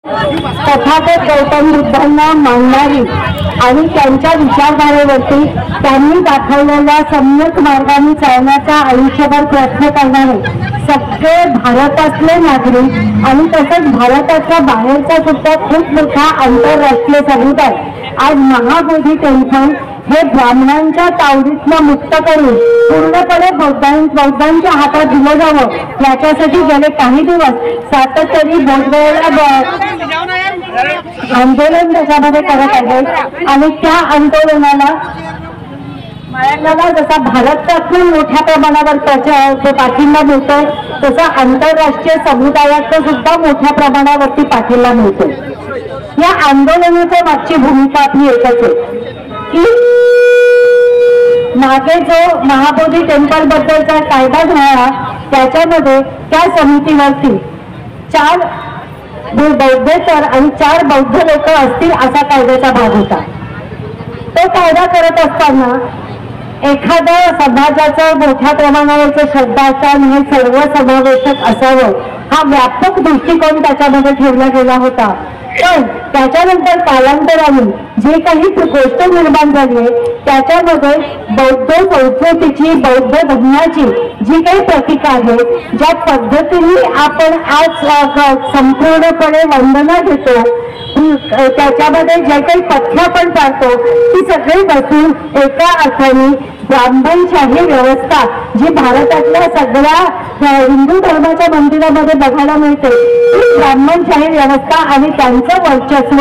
तथागत गौतम बुद्धांना मानणारी आणि त्यांच्या विचारधारेवरती त्यांनी दाखवलेल्या सम्यक मार्गाने चालण्याचा आयुष्यभर प्रयत्न करणारे सगळे भारतातले नागरिक आणि तसंच भारताच्या बाहेरचा सुद्धा खूप मोठा आंतरराष्ट्रीय समुदाय आज महाबोधी टेम्पल हे ब्राह्मणांच्या तावडीतनं मुक्त करून पूर्णपणे बौद्धांच्या हातात दिलं जावं याच्यासाठी गेले काही दिवस सातत्याने आंदोलन त्याच्यामध्ये करत आहे। आणि त्या आंदोलनाला जसा भारतातून मोठ्या प्रमाणावर त्याच्या पाठिंबा मिळतोय तसा आंतरराष्ट्रीय समुदायाचा सुद्धा मोठ्या प्रमाणावरती पाठिंबा मिळतो। या आंदोलनाच्या मागची भूमिका आपली एकच आहे की मागे जो महाबोधी टेम्पल बद्दलचा कायदा झाला त्याच्यामध्ये त्या समितीवरती 4 बौद्धेतर आणि 4 बौद्ध लोक असतील असा कायद्याचा भाग होता। तो कायदा करत असताना एखाद्या समाजाचं मोठ्या प्रमाणावरचं श्रद्धास्थान हे सर्व समावेशक असावं हा व्यापक दृष्टिकोन त्याच्यामध्ये ठेवला गेला होता। पण त्याच्यानंतर कालांतराने जे काही गोष्ट निर्माण झाली आहे त्याच्यामध्ये बौद्ध संस्कृतीची बौद्ध धर्माची जी काही प्रतीक आहे ज्या पद्धतीने आपण आज संपूर्णपणे वंदना देतो त्याच्यामध्ये जे काही पथ्य आपण पाळतो ती सगळी बसून एका अर्थाने ब्राह्मणशाही व्यवस्था जी भारतातल्या सगळ्या हिंदू धर्माच्या मंदिरामध्ये बघायला मिळते ती ब्राह्मणशाही व्यवस्था आणि त्यांचं वर्चस्व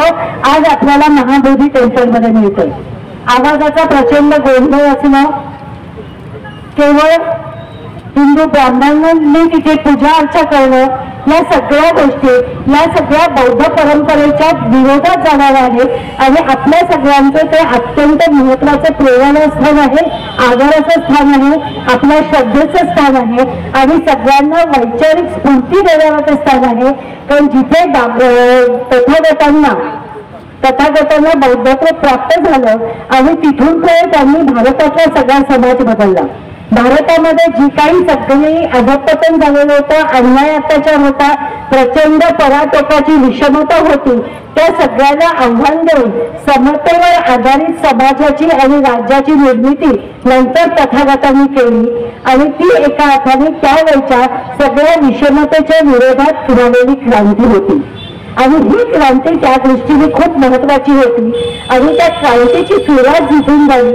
आज आपल्याला महाबोधी टेम्पलमध्ये मिळते। आवाजाचा प्रचंड गोंधळ असणं केवळ हिंदू ब्राह्मणांनी तिथे पूजा अर्चा करणं या सगळ्या गोष्टी या सगळ्या बौद्ध परंपरेच्या विरोधात जाणार आहेत आणि आपल्या सगळ्यांचं ते अत्यंत महत्वाचं प्रेरणास्थान आहे, आदराचं स्थान आहे, आपल्या श्रद्धेचं स्थान आहे आणि सगळ्यांना वैचारिक स्फूर्ती देण्याचं स्थान आहे। कारण जिथे तथागतांना बौद्धत्व प्राप्त झालं आणि तिथून त्यांनी भारतातला सगळा समाज बदलला। भारतामध्ये जी काही सगळी अधपतन झालेलं होतं, अन्याय अत्याचार होता, प्रचंड पराटोकाची विषमता होती, त्या सगळ्याला आव्हान देऊन समतेवर आधारित समाजाची आणि राज्याची निर्मिती नंतर तथागतांनी केली आणि ती एका अर्थाने त्यावेळच्या सगळ्या विषमतेच्या विरोधात झालेली क्रांती होती आणि ही क्रांती त्या दृष्टीने खूप महत्वाची होती आणि त्या क्रांतीची सुरुवात जिथून झाली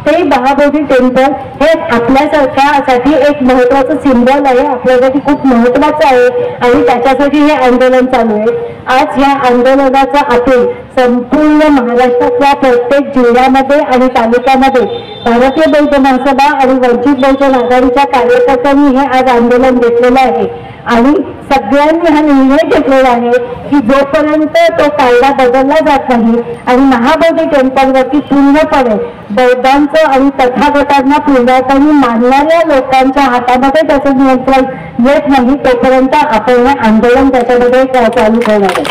ते महाबोधी टेम्पल हे आपल्यासाठी एक महत्वाचं सिंबल आहे, आपल्यासाठी खूप महत्वाचं आहे आणि त्याच्यासाठी हे आंदोलन चालू आहे। आज या आंदोलनाचा अटील संपूर्ण महाराष्ट्रातल्या प्रत्येक जिल्ह्यामध्ये आणि तालुक्यामध्ये भारतीय बौद्ध महासभा आणि वंचित बहुजन आघाडीच्या कार्यकर्त्यांनी हे आज आंदोलन घेतलेलं आहे आणि सगळ्यांनी हा निर्णय घेतलेला आहे की जोपर्यंत तो कायदा बदलला जात नाही आणि महाबोधी टेम्पलवरती पूर्णपणे बौद्धांचं आणि तथागतांना पूर्णपणे मानणाऱ्या लोकांच्या हातामध्ये त्याचं नियंत्रण येत नाही तोपर्यंत आपण हे आंदोलन त्याच्यामध्ये चालू करणार आहे।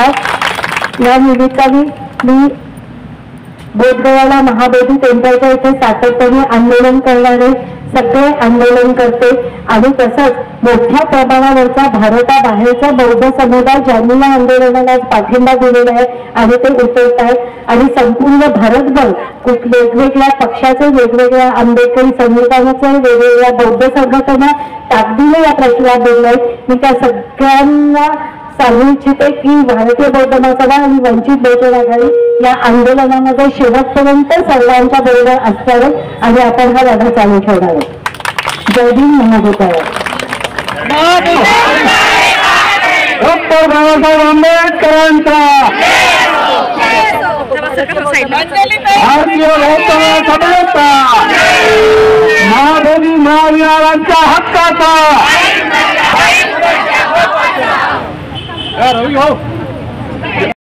आज या निमित्ताने मी बोधगयाला महाबोधी टेम्पलच्या इथे सातत्याने आंदोलन करणारे सगळे आंदोलन करते आणि तसंच मोठ्या प्रमाणावरचा भारताबाहेरचा बौद्ध समुदाय ज्यांनी या आंदोलनाला पाठिंबा दिलेला आहे आणि ते उतरत आहेत आणि संपूर्ण भारतभर वेगवेगळ्या पक्षाचे वेगवेगळ्या आंबेडकरी संविधानाचे वेगवेगळ्या बौद्ध संघटना ताकदीने या प्रश्नात दिल्या आहेत। मी त्या सगळ्यांना सांगू इच्छिते की भारतीय बौद्ध महासभा आणि वंचित बहुजन आघाडी या आंदोलनामध्ये शेवटपर्यंत सर्वांच्या बरोबर असणार आणि आपण हा लढा चालू ठेवणार आहे। जय भीम महाबोधाय। डॉक्टर बाबासाहेब आंबेडकरांचा भारतीय बौद्ध समाजाचा महाबोधी महावीरांच्या हक्काचा रवी हो।